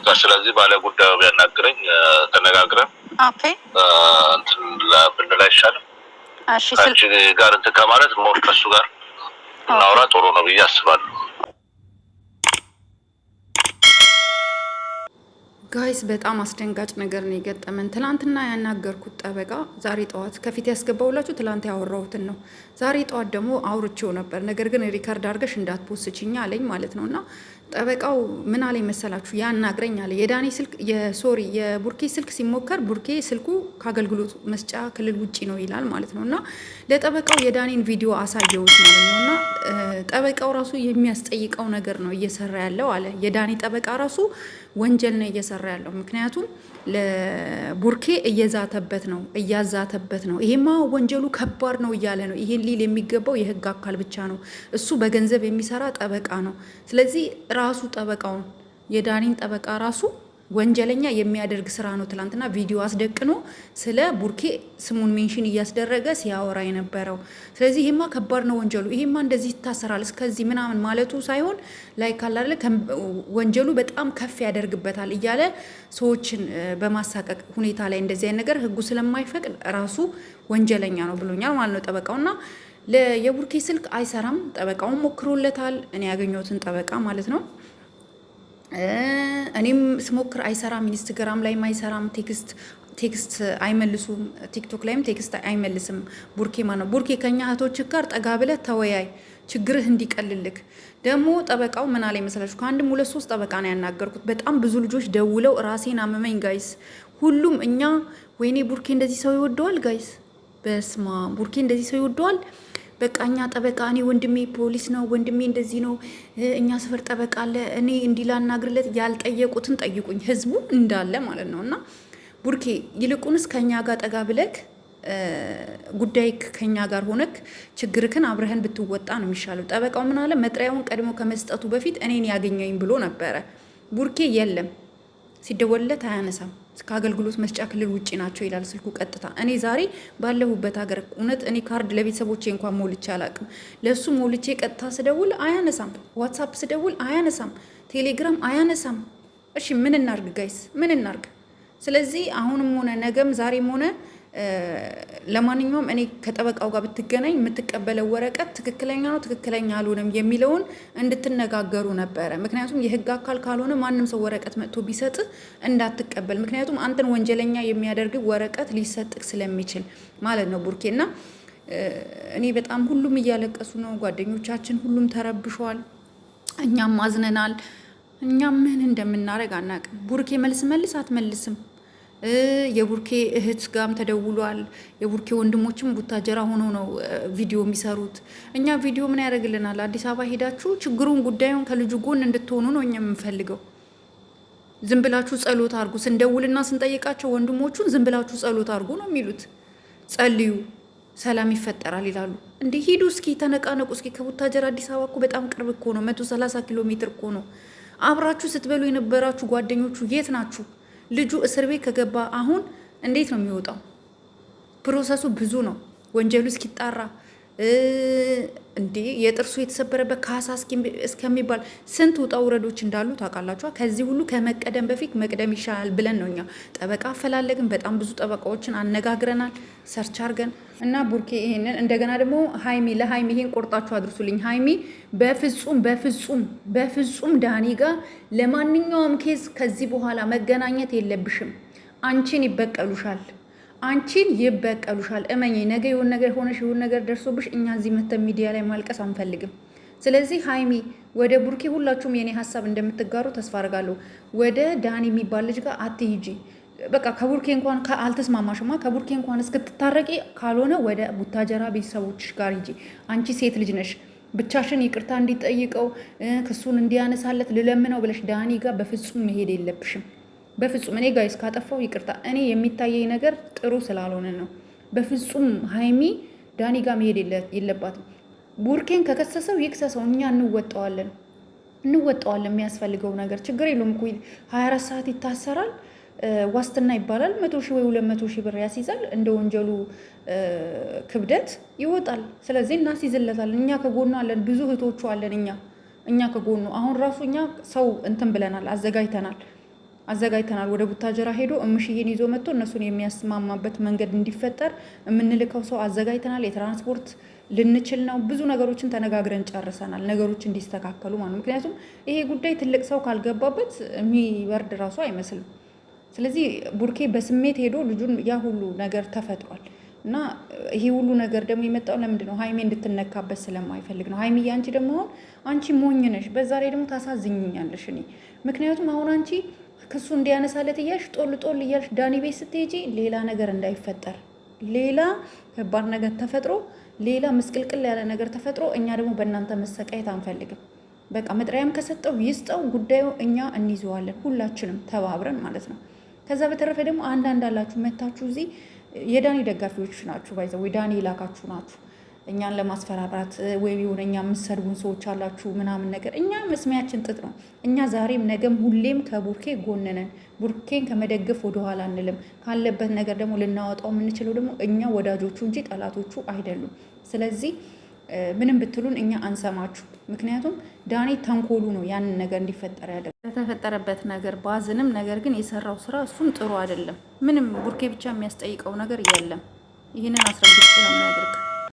በቃ ስለዚህ ባለ ጉዳዩ ቢያናግረኝ ተነጋግረን ኦኬ እንትን ለብንላ ይሻላል። እሺ ከአንቺ ጋር እንትን ከማለት ሞር ከሱ ጋር እናውራ ጥሩ ነው ብዬ አስባለሁ። ጋይስ በጣም አስደንጋጭ ነገር ነው የገጠመን። ትላንትና ያናገርኩት ጠበቃ ዛሬ ጠዋት ከፊት ያስገባውላችሁ ትላንት ያወራሁትን ነው። ዛሬ ጠዋት ደግሞ አውርቼው ነበር። ነገር ግን ሪካርድ አድርገሽ እንዳትፖስችኛ አለኝ ማለት ነው። እና ጠበቃው ምን አለኝ መሰላችሁ? ያናግረኝ አለ። የዳኒ ስልክ የቡርኬ ስልክ ሲሞከር ቡርኬ ስልኩ ከአገልግሎት መስጫ ክልል ውጪ ነው ይላል ማለት ነው። እና ለጠበቃው የዳኒን ቪዲዮ አሳየውት ማለት ነው። እና ጠበቃው ራሱ የሚያስጠይቀው ነገር ነው እየሰራ ያለው አለ። የዳኒ ጠበቃ ራሱ ወንጀል ነው እየሰራ ያለው። ምክንያቱም ለቡርኬ እያዛተበት ነው። ይሄማ ወንጀሉ ከባድ ነው እያለ ነው። ይሄን ሊል የሚገባው የህግ አካል ብቻ ነው። እሱ በገንዘብ የሚሰራ ጠበቃ ነው። ስለዚህ ራሱ ጠበቃውን የዳኒን ጠበቃ ራሱ ወንጀለኛ የሚያደርግ ስራ ነው። ትላንትና ቪዲዮ አስደቅኖ ስለ ቡርኬ ስሙን ሜንሽን እያስደረገ ሲያወራ የነበረው። ስለዚህ ይሄማ ከባድ ነው ወንጀሉ፣ ይሄማ እንደዚህ ይታሰራል እስከዚህ ምናምን ማለቱ ሳይሆን ላይ ካላለ ወንጀሉ በጣም ከፍ ያደርግበታል እያለ ሰዎችን በማሳቀቅ ሁኔታ ላይ እንደዚህ አይነት ነገር ህጉ ስለማይፈቅድ ራሱ ወንጀለኛ ነው ብሎኛል ማለት ነው ጠበቃውና የቡርኬ ስልክ አይሰራም። ጠበቃውን ሞክሮለታል። እኔ ያገኘሁትን ጠበቃ ማለት ነው። እኔም ስሞክር አይሰራም። ኢንስታግራም ላይም አይሰራም። ቴክስት አይመልሱም። ቲክቶክ ላይም ቴክስት አይመልስም። ቡርኬ ማለት ነው። ቡርኬ ከኛ እህቶች ጋር ጠጋ ብለህ ተወያይ፣ ችግርህ እንዲቀልልክ። ደግሞ ጠበቃው ምን አለኝ መሰላችሁ? ከአንድም 2-3 ጠበቃ ነው ያናገርኩት። በጣም ብዙ ልጆች ደውለው ራሴን አመመኝ ጋይስ። ሁሉም እኛ ወይኔ ቡርኬ እንደዚህ ሰው ይወደዋል ጋይስ። በስማ ቡርኬ እንደዚህ ሰው ይወደዋል። በቃ እኛ ጠበቃ እኔ ወንድሜ ፖሊስ ነው፣ ወንድሜ እንደዚህ ነው፣ እኛ ሰፈር ጠበቃ አለ፣ እኔ እንዲህ ላናግርለት። ያልጠየቁትን ጠይቁኝ፣ ህዝቡ እንዳለ ማለት ነው። እና ቡርኬ ይልቁንስ ከኛ ጋር ጠጋ ብለክ ጉዳይ ከኛ ጋር ሆነክ ችግርክን አብረህን ብትወጣ ነው የሚሻለው። ጠበቃው ምን አለ? መጥሪያውን ቀድሞ ከመስጠቱ በፊት እኔን ያገኘኝ ብሎ ነበረ። ቡርኬ የለም፣ ሲደወልለት አያነሳም። ከአገልግሎት መስጫ ክልል ውጪ ናቸው ይላል ስልኩ ቀጥታ። እኔ ዛሬ ባለሁበት ሀገር እውነት እኔ ካርድ ለቤተሰቦቼ እንኳን ሞልቼ አላቅም። ለሱ ሞልቼ ቀጥታ ስደውል አያነሳም፣ ዋትሳፕ ስደውል አያነሳም፣ ቴሌግራም አያነሳም። እሺ ምን እናርግ ጋይስ? ምን እናርግ? ስለዚህ አሁንም ሆነ ነገም ዛሬም ሆነ ለማንኛውም እኔ ከጠበቃው ጋር ብትገናኝ የምትቀበለው ወረቀት ትክክለኛ ነው ትክክለኛ አልሆነም የሚለውን እንድትነጋገሩ ነበረ። ምክንያቱም የህግ አካል ካልሆነ ማንም ሰው ወረቀት መጥቶ ቢሰጥ እንዳትቀበል። ምክንያቱም አንተን ወንጀለኛ የሚያደርግ ወረቀት ሊሰጥቅ ስለሚችል ማለት ነው ቡርኬና እኔ በጣም ሁሉም እያለቀሱ ነው። ጓደኞቻችን ሁሉም ተረብሸዋል። እኛም አዝነናል። እኛም ምን እንደምናደርግ አናውቅም። ቡርኬ መልስ አትመልስም። የቡርኬ እህት ጋም ተደውሏል። የቡርኬ ወንድሞችም ቡታጀራ ሆኖ ነው ቪዲዮ የሚሰሩት። እኛ ቪዲዮ ምን ያደርግልናል? አዲስ አበባ ሄዳችሁ ችግሩን ጉዳዩን ከልጁ ጎን እንድትሆኑ ነው እኛ የምንፈልገው። ዝም ብላችሁ ጸሎት አድርጉ። ስንደውልና ስንጠይቃቸው ወንድሞቹን ዝም ብላችሁ ጸሎት አድርጉ ነው የሚሉት። ጸልዩ፣ ሰላም ይፈጠራል ይላሉ። እንዲህ ሂዱ እስኪ ተነቃነቁ እስኪ። ከቡታጀራ አዲስ አበባ እኮ በጣም ቅርብ እኮ ነው። 130 ኪሎ ሜትር እኮ ነው። አብራችሁ ስትበሉ የነበራችሁ ጓደኞቹ የት ናችሁ? ልጁ እስር ቤት ከገባ አሁን እንዴት ነው የሚወጣው? ፕሮሰሱ ብዙ ነው። ወንጀሉ እስኪጣራ እንዴ የጥርሱ የተሰበረበት ካሳ እስከሚባል ስንት ውጣ ውረዶች እንዳሉ ታውቃላችኋ። ከዚህ ሁሉ ከመቀደም በፊት መቅደም ይሻላል ብለን ነው እኛ ጠበቃ አፈላለግን። በጣም ብዙ ጠበቃዎችን አነጋግረናል ሰርች አድርገን እና ቡርኬ ይሄንን እንደገና ደግሞ ለሀይሚ ይሄን ቆርጣችሁ አድርሱልኝ። ሀይሚ በፍጹም ዳኒ ጋር ለማንኛውም ኬዝ ከዚህ በኋላ መገናኘት የለብሽም። አንቺን ይበቀሉሻል። እመኝ። ነገ የሆነ ነገር ሆነሽ የሆነ ነገር ደርሶብሽ እኛ እዚህ መተን ሚዲያ ላይ ማልቀስ አንፈልግም። ስለዚህ ሀይሚ ወደ ቡርኬ ሁላችሁም የኔ ሀሳብ እንደምትጋሩ ተስፋ አድርጋለሁ። ወደ ዳኒ የሚባል ልጅ ጋር አትሂጂ። በቃ ከቡርኬ እንኳን አልተስማማሽማ። ከቡርኬ እንኳን እስክትታረቂ ካልሆነ ወደ ቡታጀራ ቤተሰቦችሽ ጋር ሂጂ። አንቺ ሴት ልጅ ነሽ። ብቻሽን ይቅርታ እንዲጠይቀው ክሱን እንዲያነሳለት ልለምነው ብለሽ ዳኒ ጋር በፍጹም መሄድ የለብሽም። በፍጹም እኔ ጋይስ ካጠፋው ይቅርታ። እኔ የሚታየኝ ነገር ጥሩ ስላልሆነ ነው። በፍጹም ሀይሚ ዳኒ ጋር መሄድ የለባትም። ቡርኬን ከከሰሰው ይክሰሰው፣ እኛ እንወጣዋለን። የሚያስፈልገው ነገር ችግር የለውም እኮ 24 ሰዓት ይታሰራል። ዋስትና ይባላል 100 ሺህ ወይ 200 ሺህ ብር ያስይዛል። እንደ ወንጀሉ ክብደት ይወጣል። ስለዚህ እናስይዝለታለን። እኛ ከጎኑ አለን፣ ብዙ እህቶቹ አለን። እኛ ከጎኑ አሁን ራሱ እኛ ሰው እንትን ብለናል፣ አዘጋጅተናል። አዘጋጅተናል። ወደ ቡታጀራ ሄዶ እምሽዬን ይዞ መጥቶ እነሱን የሚያስማማበት መንገድ እንዲፈጠር የምንልከው ሰው አዘጋጅተናል። የትራንስፖርት ልንችል ነው። ብዙ ነገሮችን ተነጋግረን ጨርሰናል፣ ነገሮች እንዲስተካከሉ ማለት። ምክንያቱም ይሄ ጉዳይ ትልቅ ሰው ካልገባበት የሚወርድ ራሱ አይመስልም። ስለዚህ ቡርኬ በስሜት ሄዶ ልጁን ያ ሁሉ ነገር ተፈጥሯል። እና ይሄ ሁሉ ነገር ደግሞ የመጣው ለምንድን ነው? ሀይሜ እንድትነካበት ስለማይፈልግ ነው። ሀይሜ አንቺ ደግሞ አንቺ ሞኝ ነሽ፣ በዛ ላይ ደግሞ ታሳዝኝኛለሽ እኔ። ምክንያቱም አሁን አንቺ ክሱ እንዲያነሳለት እያልሽ ጦል ጦል እያልሽ ዳኒ ቤት ስትሄጂ ሌላ ነገር እንዳይፈጠር፣ ሌላ ከባድ ነገር ተፈጥሮ፣ ሌላ ምስቅልቅል ያለ ነገር ተፈጥሮ እኛ ደግሞ በእናንተ መሰቃየት አንፈልግም። በቃ መጥሪያም ከሰጠው ይስጠው፣ ጉዳዩ እኛ እንይዘዋለን፣ ሁላችንም ተባብረን ማለት ነው። ከዛ በተረፈ ደግሞ አንዳንድ አላችሁ መታችሁ እዚህ የዳኒ ደጋፊዎች ናችሁ፣ ባይዘ ወይ ዳኒ የላካችሁ ናችሁ እኛን ለማስፈራራት ወይ የሆነ እኛ የምትሰድቡን ሰዎች አላችሁ ምናምን ነገር። እኛ መስሚያችን ጥጥ ነው። እኛ ዛሬም ነገም ሁሌም ከቡርኬ ጎንነን፣ ቡርኬን ከመደገፍ ወደኋላ አንልም። ካለበት ነገር ደግሞ ልናወጣው የምንችለው ደግሞ እኛ ወዳጆቹ እንጂ ጠላቶቹ አይደሉም። ስለዚህ ምንም ብትሉን እኛ አንሰማችሁ። ምክንያቱም ዳኒ ተንኮሉ ነው ያንን ነገር እንዲፈጠር ያደረገው። ለተፈጠረበት ነገር ባዝንም፣ ነገር ግን የሰራው ስራ እሱን ጥሩ አይደለም። ምንም ቡርኬ ብቻ የሚያስጠይቀው ነገር የለም። ይህንን አስረግጬ ነው የሚያደርገው።